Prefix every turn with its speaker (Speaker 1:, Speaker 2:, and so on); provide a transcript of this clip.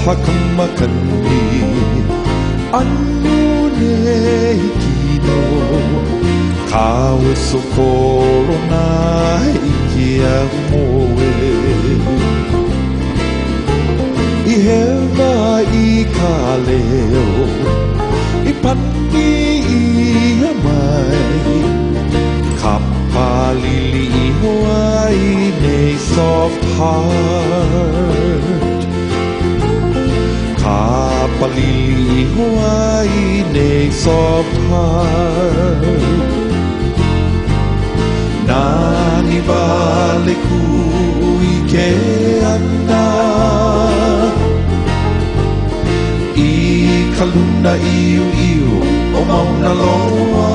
Speaker 1: hakamakani anu ne hikino kawe sokoro na ikia moe I hewa I ka leo I pani I mai ka palili I hoai nei soft heart ka palili I hoai nei soft heart Nani vale ku I ke ana I ka luna iu iu o mauna loa